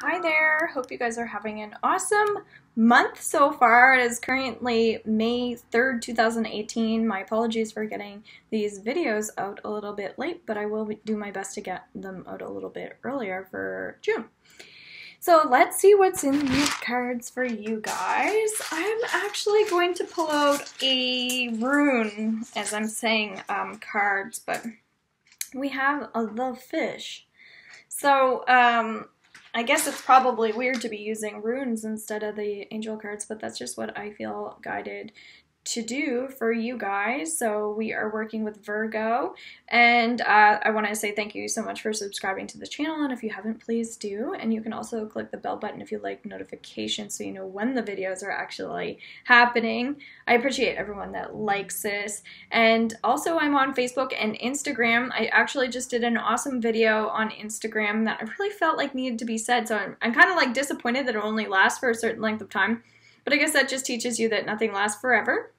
Hi there. Hope you guys are having an awesome month so far. It is currently May 3rd, 2018. My apologies for getting these videos out a little bit late, but I will do my best to get them out a little bit earlier for June. So let's see what's in these cards for you guys. I'm actually going to pull out a rune, as I'm saying, cards, but we have the fish. So, I guess it's probably weird to be using runes instead of the angel cards, but that's just what I feel guided to do for you guys. So we are working with Virgo, and I want to say thank you so much for subscribing to the channel, and if you haven't, please do. And you can also click the bell button if you like notifications so you know when the videos are actually happening. I appreciate everyone that likes this. And also I'm on Facebook and Instagram. I actually just did an awesome video on Instagram that I really felt like needed to be said, so I'm kind of like disappointed that it only lasts for a certain length of time, but I guess that just teaches you that nothing lasts forever,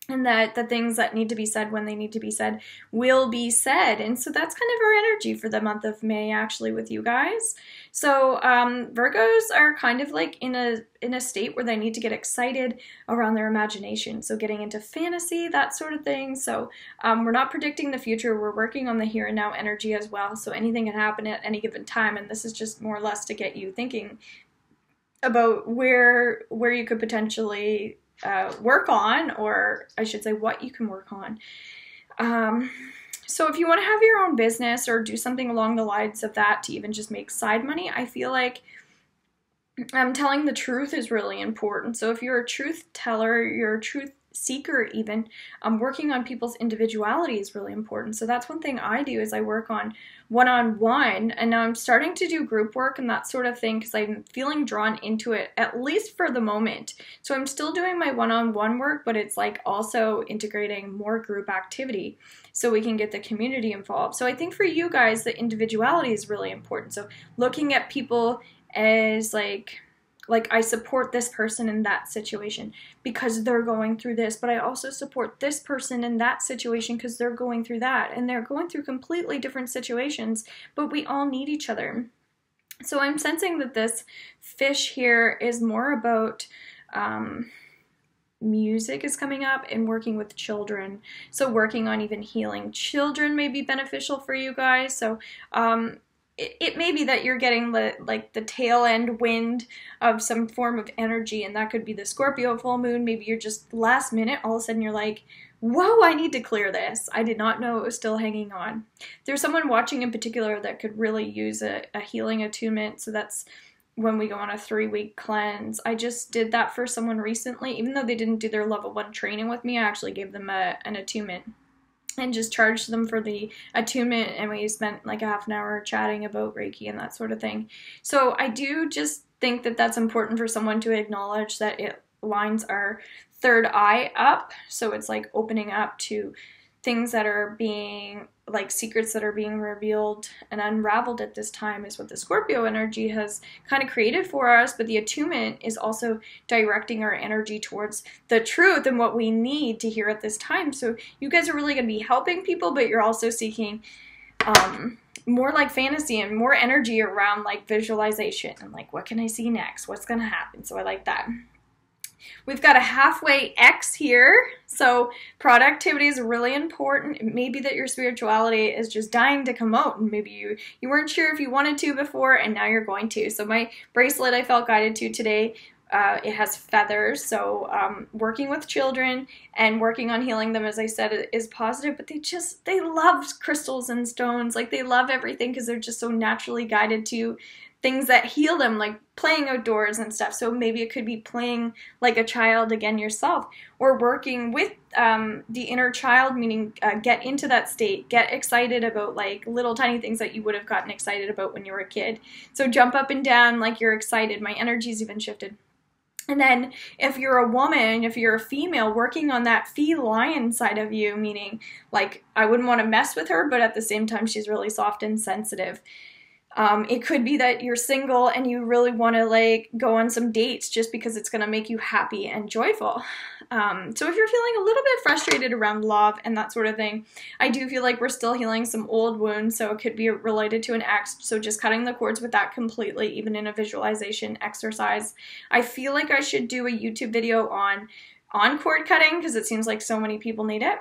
and that the things that need to be said when they need to be said will be said. And so that's kind of our energy for the month of May, actually, with you guys. So Virgos are kind of like in a state where they need to get excited around their imagination. So getting into fantasy, that sort of thing. So we're not predicting the future. We're working on the here and now energy as well. So anything can happen at any given time. And this is just more or less to get you thinking about where you could potentially work on, or I should say what you can work on. So if you want to have your own business or do something along the lines of that to even just make side money, I feel like telling the truth is really important. So if you're a truth teller, you're a truth seeker even, working on people's individuality is really important. So that's one thing I do, is I work on one-on-one, and now I'm starting to do group work and that sort of thing because I'm feeling drawn into it, at least for the moment. So I'm still doing my one-on-one work, but it's like also integrating more group activity so we can get the community involved. So I think for you guys, the individuality is really important. So looking at people as like I support this person in that situation because they're going through this, but I also support this person in that situation because they're going through that, and they're going through completely different situations, but we all need each other. So I'm sensing that this fish here is more about music is coming up and working with children. So working on even healing children may be beneficial for you guys. So it may be that you're getting the tail end wind of some form of energy, and that could be the Scorpio full moon. Maybe you're just last minute, all of a sudden you're like, whoa, I need to clear this. I did not know it was still hanging on. There's someone watching in particular that could really use a healing attunement, so that's when we go on a 3-week cleanse. I just did that for someone recently. Even though they didn't do their level 1 training with me, I actually gave them an attunement and just charged them for the attunement, and we spent like a half an hour chatting about Reiki and that sort of thing. So I do just think that that's important for someone to acknowledge that it lines our third eye up, so it's like opening up to things that are being, like secrets that are being revealed and unraveled at this time is what the Scorpio energy has kind of created for us, but the attunement is also directing our energy towards the truth and what we need to hear at this time. So you guys are really going to be helping people, but you're also seeking more like fantasy and more energy around like visualization and like, what can I see next? What's going to happen? So I like that. We've got a halfway X here, so productivity is really important. It may be that your spirituality is just dying to come out, and maybe you weren't sure if you wanted to before, and now you're going to. So my bracelet I felt guided to today, it has feathers, so working with children and working on healing them, as I said, is positive, but they love crystals and stones. Like, they love everything because they're just so naturally guided to things that heal them, like playing outdoors and stuff. So maybe it could be playing like a child again yourself, or working with the inner child, meaning get into that state, get excited about like little tiny things that you would have gotten excited about when you were a kid. So jump up and down like you're excited. My energy's even shifted. And then if you're a woman, if you're a female, working on that feline side of you, meaning like I wouldn't want to mess with her, but at the same time she's really soft and sensitive. It could be that you're single and you really want to like go on some dates just because it's going to make you happy and joyful. So if you're feeling a little bit frustrated around love and that sort of thing, I do feel like we're still healing some old wounds, so it could be related to an ex, so just cutting the cords with that completely, even in a visualization exercise. I feel like I should do a YouTube video on cord cutting because it seems like so many people need it.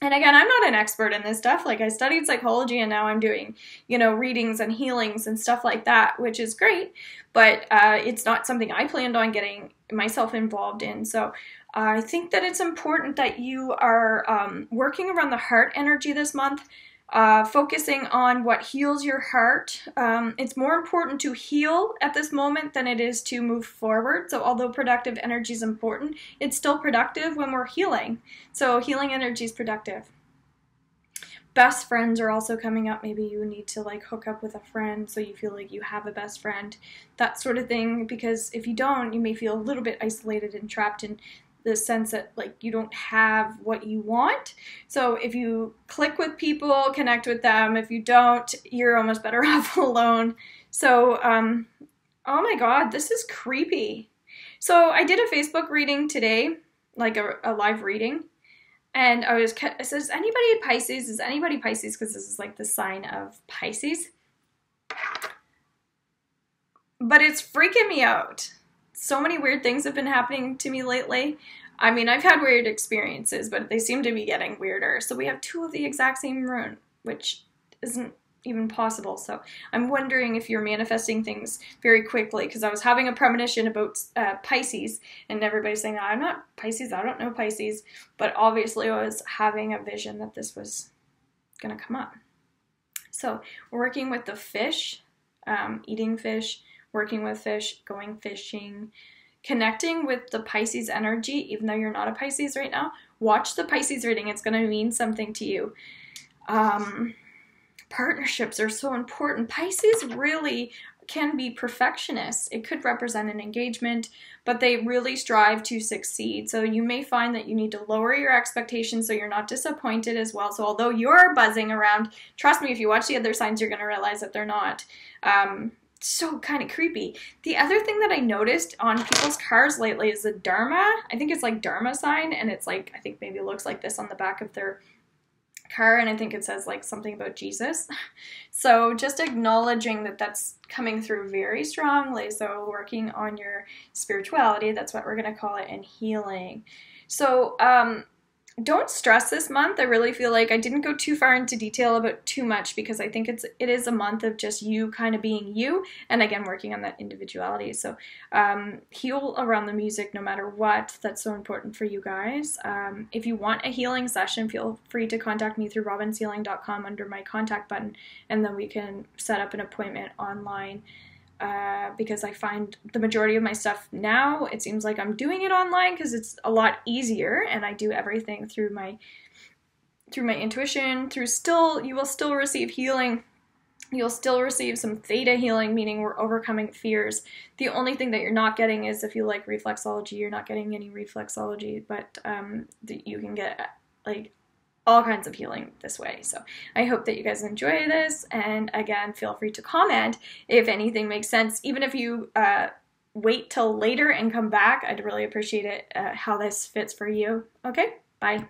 And again, I'm not an expert in this stuff. Like, I studied psychology and now I'm doing, you know, readings and healings and stuff like that, which is great, but it's not something I planned on getting myself involved in. So I think that it's important that you are working around the heart energy this month, focusing on what heals your heart. It's more important to heal at this moment than it is to move forward. So although productive energy is important, it's still productive when we're healing. So healing energy is productive. Best friends are also coming up. Maybe you need to like hook up with a friend so you feel like you have a best friend, that sort of thing. Because if you don't, you may feel a little bit isolated and trapped in the sense that like you don't have what you want. So if you click with people, connect with them. If you don't, you're almost better off alone. So, oh my God, this is creepy. So I did a Facebook reading today, like a live reading. And it says, anybody Pisces? Is anybody Pisces? Because this is like the sign of Pisces. But it's freaking me out. So many weird things have been happening to me lately. I mean, I've had weird experiences, but they seem to be getting weirder. So we have two of the exact same rune, which isn't even possible. So I'm wondering if you're manifesting things very quickly, because I was having a premonition about Pisces, and everybody's saying, I'm not Pisces, I don't know Pisces. But obviously I was having a vision that this was going to come up. So we're working with the fish, eating fish, working with fish, going fishing, connecting with the Pisces energy, even though you're not a Pisces right now. Watch the Pisces reading. It's going to mean something to you. Partnerships are so important. Pisces really can be perfectionists. It could represent an engagement, but they really strive to succeed. So you may find that you need to lower your expectations so you're not disappointed as well. So although you're buzzing around, trust me, if you watch the other signs, you're going to realize that they're not. So kind of creepy. The other thing that I noticed on people's cars lately is the Dharma. I think it's like Dharma sign, and it's like, I think maybe it looks like this on the back of their car, and I think it says like something about Jesus. So just acknowledging that that's coming through very strongly. So working on your spirituality, that's what we're going to call it, and healing. So don't stress this month. I really feel like I didn't go too far into detail about too much, because I think it is a month of just you kind of being you, and again working on that individuality. So heal around the music no matter what. That's so important for you guys. If you want a healing session, feel free to contact me through robinshealing.com under my contact button, and then we can set up an appointment online. Because I find the majority of my stuff now, it seems like I'm doing it online because it's a lot easier, and I do everything through my intuition. You will still receive healing. You'll still receive some theta healing, meaning we're overcoming fears. The only thing that you're not getting is, if you like reflexology, you're not getting any reflexology, but you can get like all kinds of healing this way. So I hope that you guys enjoy this, and again, feel free to comment if anything makes sense. Even if you wait till later and come back, I'd really appreciate it, how this fits for you. Okay, bye.